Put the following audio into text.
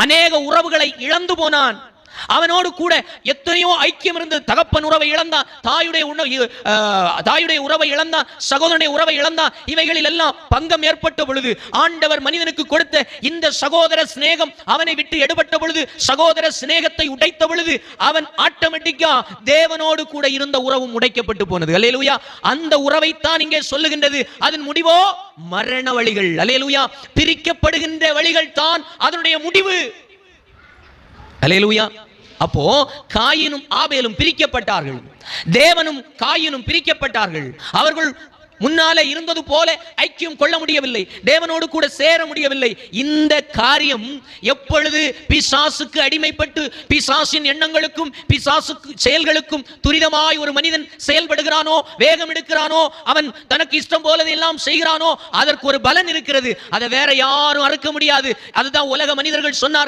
அநேக உறவுகளை இழந்து போனான். அவனோடு கூட எத்தனையோ ஐக்கியம் இருந்தது. தகப்பன் உறவை இழந்தான், தாயுடைய உறவை இழந்தான், சகோதரனுடைய உறவை இழந்தான். இவைகளில் எல்லாம் பங்கம் ஏற்பட்ட பொழுது, ஆண்டவர் மனிதனுக்கு கொடுத்த இந்த சகோதர சிநேகம் அவனை விட்டு எடுபட்ட பொழுது, சகோதர சிநேகத்தை உடைத்த பொழுது, அவன் ஆட்டோமேட்டிக்கா தேவனோடு கூட இருந்த உறவும் உடைக்கப்பட்டு போனது. அல்லேலூயா. அந்த உறவைத்தான் இங்கே சொல்லுகின்றது. அதன் முடிவோ மரண வழிகள். அல்லேலூயா. பிரிக்கப்படுகின்ற வழிகள் தான் அதனுடைய முடிவு. அல்லேலூயா. அப்போ காயினும் ஆபேலும் பிரிக்கப்பட்டார்கள், தேவனும் காயினும் பிரிக்கப்பட்டார்கள். அவர்கள் முன்னாலே இருந்தது போல ஐக்கியம் கொள்ள முடியவில்லை, தேவனோடு கூட சேர முடியவில்லை. இந்த காரியம் எப்பொழுது பிசாசுக்கு அடிமைப்பட்டு பிசாசின் எண்ணங்களுக்கும் பிசாசுக்கு செயல்களுக்கும் துரிதமாய் ஒரு மனிதன் செயல்படுகிறானோ, வேகம் எடுக்கிறானோ, அவன் தனக்கு இஷ்டம் போலதை எல்லாம் செய்கிறானோ, அதற்கு ஒரு பலன் இருக்கிறது. அதை வேற யாரும் அறுக்க முடியாது. அதுதான் உலக மனிதர்கள் சொன்னார்கள்.